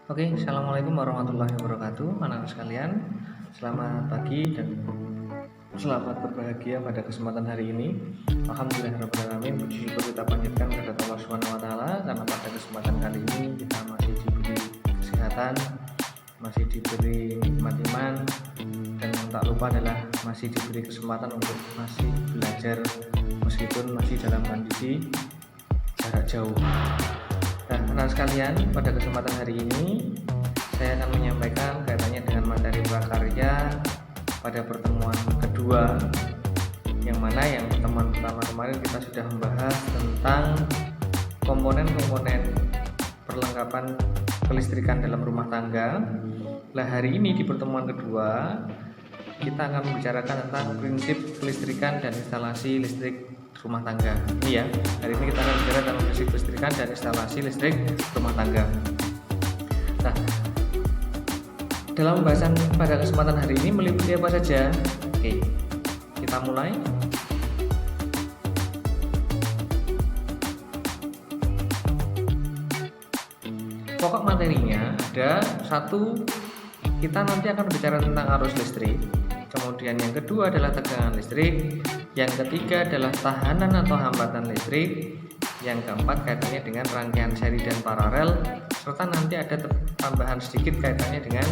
Oke, assalamualaikum warahmatullahi wabarakatuh, anak-anak sekalian. Selamat pagi dan selamat berbahagia pada kesempatan hari ini. Alhamdulillahirrahmanirrahim. Puji syukur kita panjatkan kepada Allah Subhanahu Wa Taala karena pada kesempatan kali ini kita masih diberi kesehatan, masih diberi nikmat iman, dan yang tak lupa adalah masih diberi kesempatan untuk masih belajar meskipun masih dalam kondisi jarak jauh. Nah, anak sekalian, pada kesempatan hari ini saya akan menyampaikan kaitannya dengan materi prakarya pada pertemuan kedua, yang mana yang pertemuan pertama kemarin kita sudah membahas tentang komponen-komponen perlengkapan kelistrikan dalam rumah tangga. Nah, hari ini di pertemuan kedua kita akan membicarakan tentang prinsip kelistrikan dan instalasi listrik rumah tangga. Ini ya, hari ini kita akan bicara tentang prinsip kelistrikan dan instalasi listrik rumah tangga. Nah, dalam pembahasan pada kesempatan hari ini meliputi apa saja? Oke, kita mulai. Pokok materinya ada satu, kita nanti akan bicara tentang arus listrik. Kemudian yang kedua adalah tegangan listrik, yang ketiga adalah tahanan atau hambatan listrik, yang keempat kaitannya dengan rangkaian seri dan paralel, serta nanti ada tambahan sedikit kaitannya dengan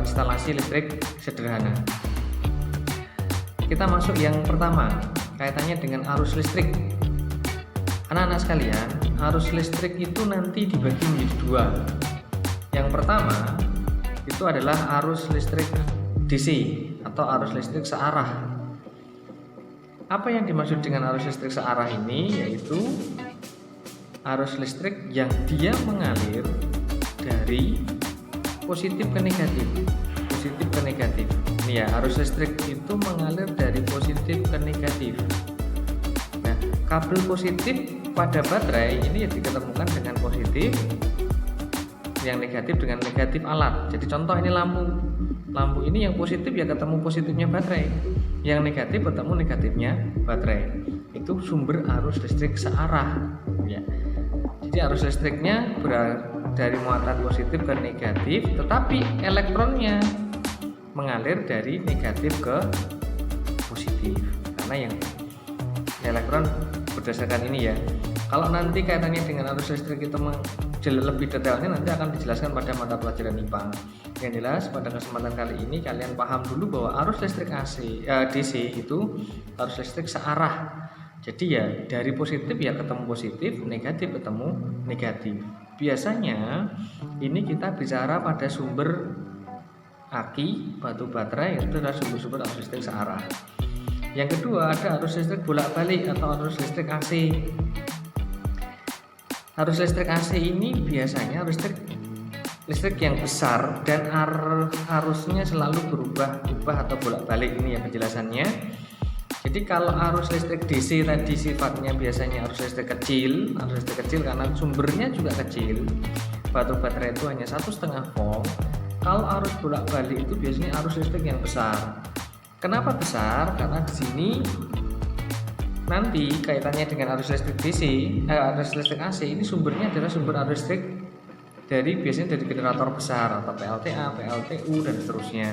instalasi listrik sederhana. Kita masuk yang pertama, kaitannya dengan arus listrik. Anak-anak sekalian, arus listrik itu nanti dibagi menjadi dua. Yang pertama itu adalah arus listrik DC atau arus listrik searah. Apa yang dimaksud dengan arus listrik searah ini? Yaitu arus listrik yang dia mengalir dari positif ke negatif, positif ke negatif. Ini ya, arus listrik itu mengalir dari positif ke negatif. Nah, kabel positif pada baterai ini diketemukan dengan positif, yang negatif dengan negatif alat. Jadi contoh ini lampu ini yang positif ya ketemu positifnya baterai, yang negatif ketemu negatifnya baterai. Itu sumber arus listrik searah ya. Jadi arus listriknya dari muatan positif ke negatif, tetapi elektronnya mengalir dari negatif ke positif, karena yang elektron berdasarkan ini ya. Kalau nanti kaitannya dengan arus listrik itu lebih detailnya nanti akan dijelaskan pada mata pelajaran IPA. Yang jelas pada kesempatan kali ini kalian paham dulu bahwa arus listrik DC itu arus listrik searah. Jadi ya dari positif ya ketemu positif, negatif ketemu negatif. Biasanya ini kita bicara pada sumber aki, batu baterai, itu adalah sumber-sumber arus listrik searah. Yang kedua ada arus listrik bolak-balik atau arus listrik AC. Arus listrik AC ini biasanya listrik yang besar dan arusnya selalu berubah atau bolak-balik. Ini ya penjelasannya. Jadi kalau arus listrik DC tadi sifatnya biasanya arus listrik kecil karena sumbernya juga kecil. Batu baterai itu hanya 1,5 volt. Kalau arus bolak-balik itu biasanya arus listrik yang besar. Kenapa besar? Karena di sini nanti kaitannya dengan arus listrik DC, arus listrik AC ini sumbernya adalah sumber arus listrik biasanya dari generator besar atau PLTA, PLTU dan seterusnya.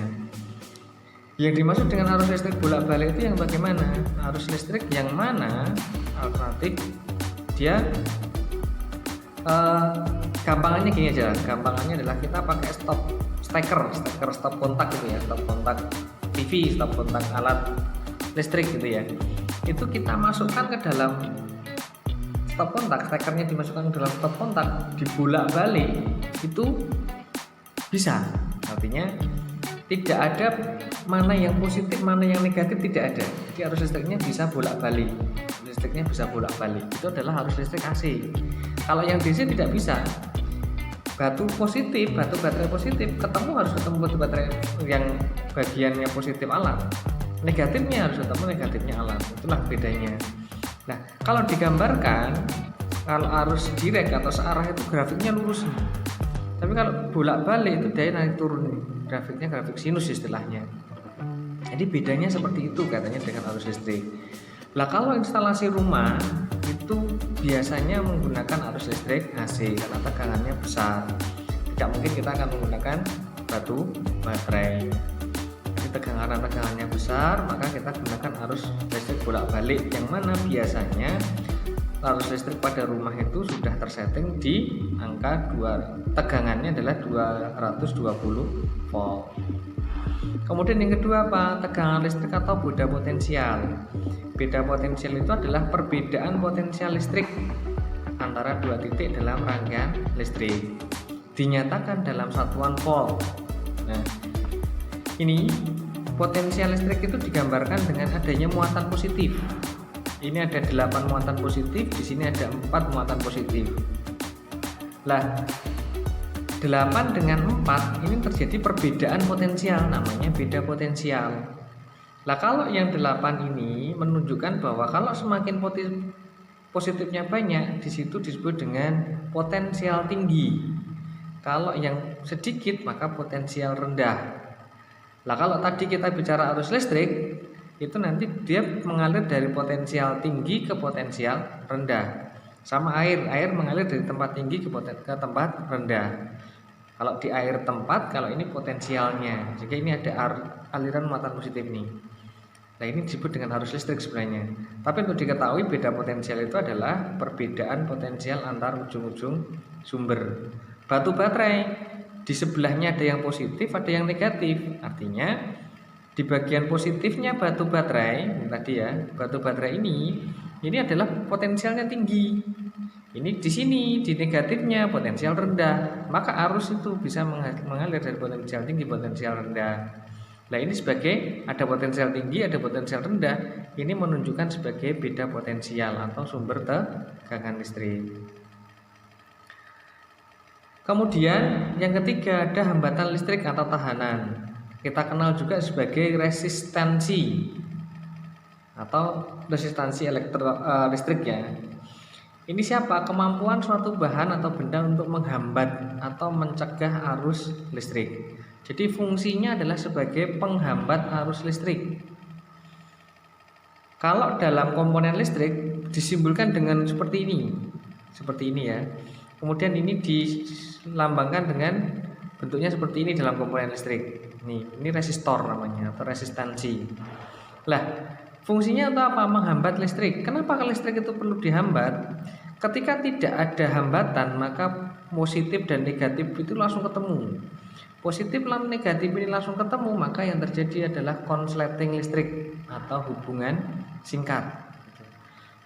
Yang dimaksud dengan arus listrik bolak-balik itu yang bagaimana? Arus listrik yang mana alternatif dia gampangannya gini aja. Gampangannya adalah kita pakai steker stop kontak gitu ya, stop kontak TV, stop kontak alat listrik gitu ya. Itu kita masukkan ke dalam stop kontak, stekernya dimasukkan ke dalam stop kontak, dibolak-balik itu bisa. Artinya tidak ada mana yang positif, mana yang negatif, tidak ada. Jadi arus listriknya bisa bolak-balik. Itu adalah arus listrik AC. Kalau yang DC tidak bisa. Batu baterai positif harus ketemu batu baterai yang bagiannya positif alat. Negatifnya harus ketemu negatifnya alat. Itulah bedanya. Nah, kalau digambarkan, kalau arus direct atau searah itu grafiknya lurus. Tapi kalau bolak-balik itu dia naik turun nih. Grafiknya grafik sinus istilahnya. Jadi bedanya seperti itu katanya dengan arus listrik. Nah, kalau instalasi rumah itu biasanya menggunakan arus listrik AC karena tegangannya besar. tidak mungkin kita akan menggunakan batu baterai. Jadi tegangannya besar, maka kita gunakan arus listrik bolak-balik, yang mana biasanya arus listrik pada rumah itu sudah tersetting di angka tegangannya adalah 220 volt. Kemudian yang kedua apa? Tegangan listrik atau beda potensial. Beda potensial itu adalah perbedaan potensial listrik antara dua titik dalam rangkaian listrik, dinyatakan dalam satuan volt. Nah, ini potensial listrik itu digambarkan dengan adanya muatan positif. Ini ada 8 muatan positif, di sini ada 4 muatan positif. Lah, 8 dengan 4 ini terjadi perbedaan potensial, namanya beda potensial. Lah, kalau yang 8 ini menunjukkan bahwa kalau semakin positifnya banyak, di situ disebut dengan potensial tinggi. Kalau yang sedikit maka potensial rendah. Lah, kalau tadi kita bicara arus listrik, itu nanti dia mengalir dari potensial tinggi ke potensial rendah. Sama air mengalir dari tempat tinggi ke tempat rendah. Kalau di air tempat, kalau ini potensialnya. Jadi ini ada aliran muatan positif nih. Nah, ini disebut dengan arus listrik sebenarnya. Tapi untuk diketahui beda potensial itu adalah perbedaan potensial antar ujung-ujung sumber. Batu baterai di sebelahnya ada yang positif, ada yang negatif. Artinya di bagian positifnya batu baterai, tadi ya, batu baterai ini adalah potensialnya tinggi. Ini di sini di negatifnya potensial rendah, maka arus itu bisa mengalir dari potensial tinggi potensial rendah. Nah, ini sebagai ada potensial tinggi, ada potensial rendah. Ini menunjukkan sebagai beda potensial atau sumber tegangan listrik. Kemudian yang ketiga ada hambatan listrik atau tahanan. Kita kenal juga sebagai resistansi atau resistansi listrik ya. Ini siapa? Kemampuan suatu bahan atau benda untuk menghambat atau mencegah arus listrik. Jadi fungsinya adalah sebagai penghambat arus listrik. Kalau dalam komponen listrik disimbolkan dengan seperti ini ya. Kemudian ini dilambangkan dengan bentuknya seperti ini dalam komponen listrik. Ini resistor namanya atau resistansi. Lah, fungsinya untuk apa? Menghambat listrik. Kenapa listrik itu perlu dihambat? Ketika tidak ada hambatan, maka positif dan negatif itu langsung ketemu. Positif dan negatif ini langsung ketemu, maka yang terjadi adalah konsleting listrik atau hubungan singkat.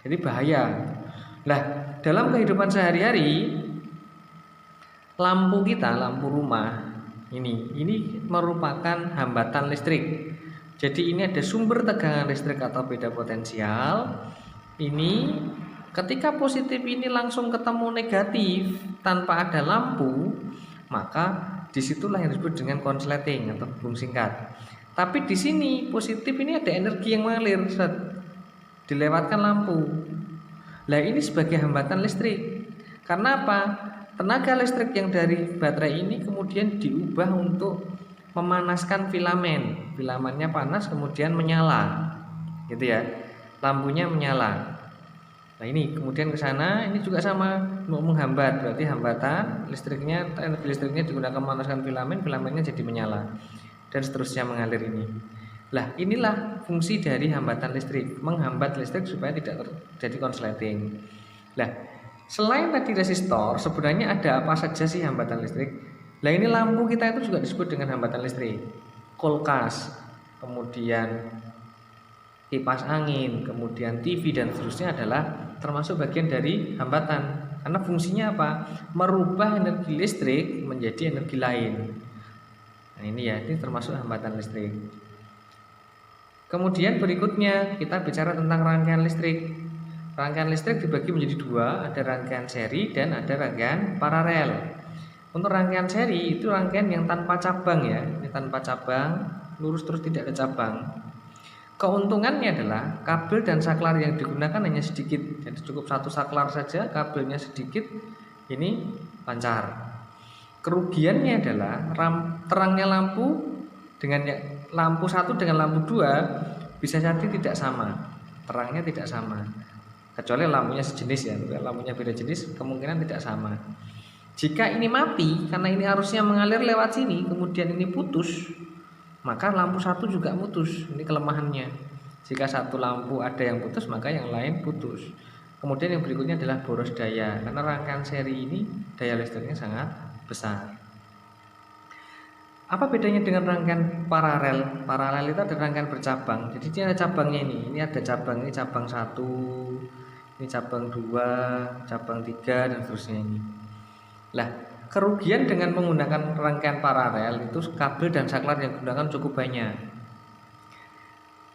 Jadi bahaya. Lah, dalam kehidupan sehari-hari lampu kita, lampu rumah ini merupakan hambatan listrik. Jadi ini ada sumber tegangan listrik atau beda potensial. Ini ketika positif ini langsung ketemu negatif tanpa ada lampu, maka disitulah yang disebut dengan konsleting atau hubung singkat. Tapi di sini positif ini ada energi yang mengalir dilewatkan lampu. Lah, ini sebagai hambatan listrik. Karena apa? Tenaga listrik yang dari baterai ini kemudian diubah untuk memanaskan filamen. Filamennya panas kemudian menyala. Gitu ya. Lampunya menyala. Nah, ini kemudian ke sana ini juga sama untuk menghambat. Berarti hambatan listriknya, energi listriknya digunakan memanaskan filamen, filamennya jadi menyala. Dan seterusnya mengalir ini. Lah, inilah fungsi dari hambatan listrik, menghambat listrik supaya tidak terjadi konsleting. Lah, selain tadi resistor, sebenarnya ada apa saja sih hambatan listrik? Lah, ini lampu kita itu juga disebut dengan hambatan listrik. Kulkas, kemudian kipas angin, kemudian TV dan seterusnya adalah termasuk bagian dari hambatan. Karena fungsinya apa? Merubah energi listrik menjadi energi lain. Nah, ini ya, ini termasuk hambatan listrik. Kemudian berikutnya kita bicara tentang rangkaian listrik. Rangkaian listrik dibagi menjadi dua, ada rangkaian seri dan ada rangkaian paralel. Untuk rangkaian seri itu rangkaian yang tanpa cabang ya, ini tanpa cabang, lurus terus tidak ada cabang. Keuntungannya adalah kabel dan saklar yang digunakan hanya sedikit, jadi cukup satu saklar saja, kabelnya sedikit, ini lancar. Kerugiannya adalah terangnya lampu dengan lampu satu dengan lampu dua bisa jadi tidak sama, terangnya tidak sama. Kecuali lampunya sejenis ya, lampunya beda jenis kemungkinan tidak sama. Jika ini mati karena ini arusnya mengalir lewat sini, kemudian ini putus, maka lampu satu juga putus. Ini kelemahannya. Jika satu lampu ada yang putus, maka yang lain putus. Kemudian yang berikutnya adalah boros daya, karena rangkaian seri ini daya listriknya sangat besar. Apa bedanya dengan rangkaian paralel? Paralel itu ada rangkaian bercabang. Jadi ini ada cabangnya ini. Ini ada cabang, ini cabang 1, ini cabang 2, cabang 3 dan seterusnya ini. Lah, kerugian dengan menggunakan rangkaian paralel itu kabel dan saklar yang digunakan cukup banyak.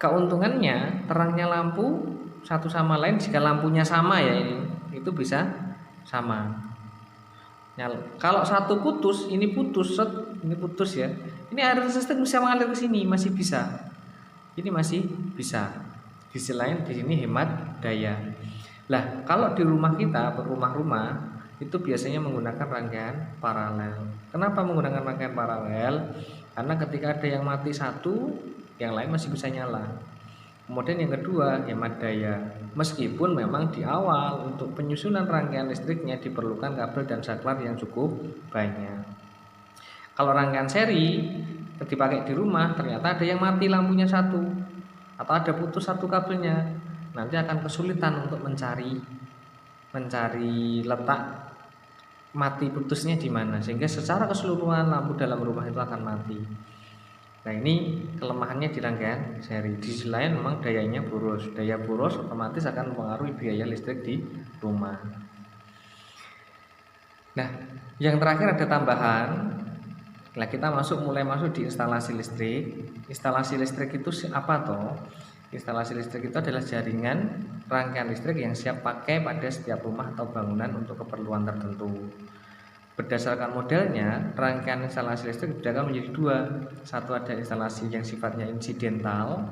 Keuntungannya terangnya lampu satu sama lain jika lampunya sama ya itu bisa sama. Kalau satu putus, ini putus, ini putus ya. Ini air listrik bisa mengalir ke sini, masih bisa. Ini masih bisa. Di sisi lain di sini hemat daya. Lah, kalau di rumah kita, rumah-rumah itu biasanya menggunakan rangkaian paralel. Kenapa menggunakan rangkaian paralel? Karena ketika ada yang mati satu, yang lain masih bisa nyala. Kemudian yang kedua, hemat daya. Meskipun memang di awal untuk penyusunan rangkaian listriknya diperlukan kabel dan saklar yang cukup banyak. Kalau rangkaian seri dipakai di rumah, ternyata ada yang mati lampunya satu atau ada putus satu kabelnya, nanti akan kesulitan untuk mencari letak mati putusnya di mana, sehingga secara keseluruhan lampu dalam rumah itu akan mati. Nah, ini kelemahannya di rangkaian seri. Di sisi lain memang dayanya boros. Daya boros otomatis akan mempengaruhi biaya listrik di rumah. Nah, yang terakhir ada tambahan. Nah, kita mulai masuk di instalasi listrik. Instalasi listrik itu apa toh? Instalasi listrik itu adalah jaringan rangkaian listrik yang siap pakai pada setiap rumah atau bangunan untuk keperluan tertentu. Berdasarkan modelnya, rangkaian instalasi listrik dibedakan menjadi dua. Satu ada instalasi yang sifatnya insidental,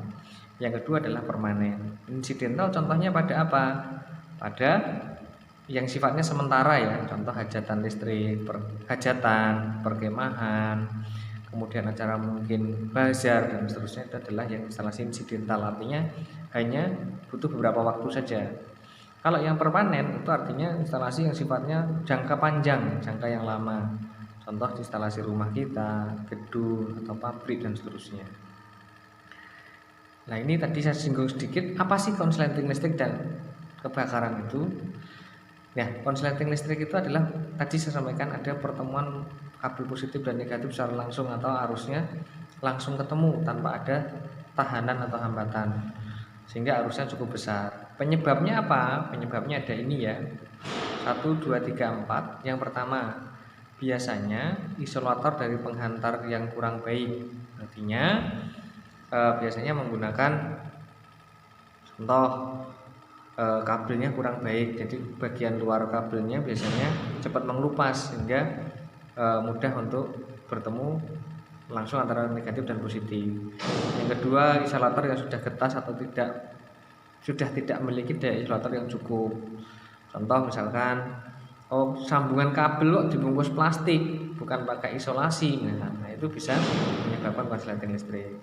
yang kedua adalah permanen. Insidental contohnya pada apa? Pada yang sifatnya sementara ya, contoh hajatan listrik, hajatan, perkemahan, kemudian acara mungkin bazar dan seterusnya, itu adalah yang instalasi insidental, artinya hanya butuh beberapa waktu saja. Kalau yang permanen itu artinya instalasi yang sifatnya jangka panjang, jangka yang lama. Contoh instalasi rumah kita, gedung atau pabrik dan seterusnya. Nah, ini tadi saya singgung sedikit apa sih konsleting listrik dan kebakaran itu. Nah, konsleting listrik itu adalah tadi saya sampaikan ada pertemuan kabel positif dan negatif secara langsung atau arusnya langsung ketemu tanpa ada tahanan atau hambatan, sehingga arusnya cukup besar. Penyebabnya apa? Penyebabnya ada ini ya, 1, 2, 3, 4. Yang pertama, biasanya isolator dari penghantar yang kurang baik. Artinya biasanya menggunakan contoh kabelnya kurang baik, jadi bagian luar kabelnya biasanya cepat mengelupas sehingga mudah untuk bertemu langsung antara negatif dan positif. Yang kedua, isolator yang sudah getas atau sudah tidak memiliki daya isolator yang cukup. Contoh misalkan sambungan kabel kok dibungkus plastik, bukan pakai isolasi. Nah, itu bisa menyebabkan konsleting listrik.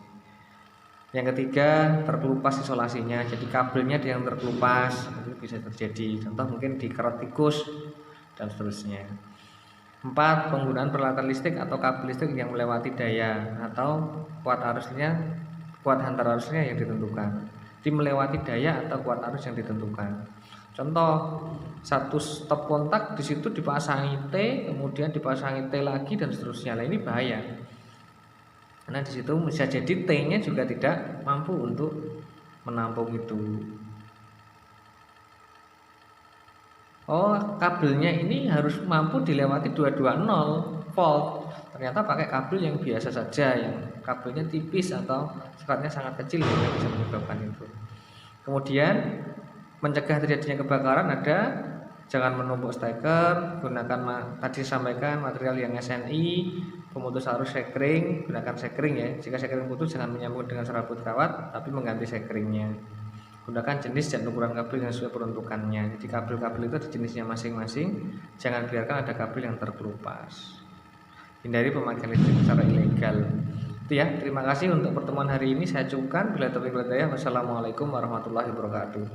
Yang ketiga, terkelupas isolasinya, jadi kabelnya ada yang terkelupas, itu bisa terjadi. Contoh mungkin dikerat tikus dan seterusnya. 4, penggunaan peralatan listrik atau kabel listrik yang melewati daya atau kuat hantar arusnya yang ditentukan. Jadi melewati daya atau kuat arus yang ditentukan. Contoh, satu stop kontak di situ dipasangi T, kemudian dipasangi T lagi dan seterusnya. Nah, ini bahaya. Karena di situ bisa jadi T-nya juga tidak mampu untuk menampung itu. Kabelnya ini harus mampu dilewati 220 volt. Ternyata pakai kabel yang biasa saja, yang kabelnya tipis atau seratnya sangat kecil yang bisa menyebabkan itu. Kemudian mencegah terjadinya kebakaran ada jangan menumpuk steker, gunakan tadi sampaikan material yang SNI, pemutus arus sekring, gunakan sekring ya. Jika sekring putus jangan menyambung dengan serabut kawat, tapi mengganti sekringnya. Gunakan jenis dan ukuran kabel yang sesuai peruntukannya. Jadi kabel-kabel itu ada jenisnya masing-masing. Jangan biarkan ada kabel yang terkelupas. Hindari pemakaian listrik secara ilegal. Itu ya. Terima kasih untuk pertemuan hari ini. Saya cukupkan. Bila taufiq wal hidayah. Wassalamualaikum warahmatullahi wabarakatuh.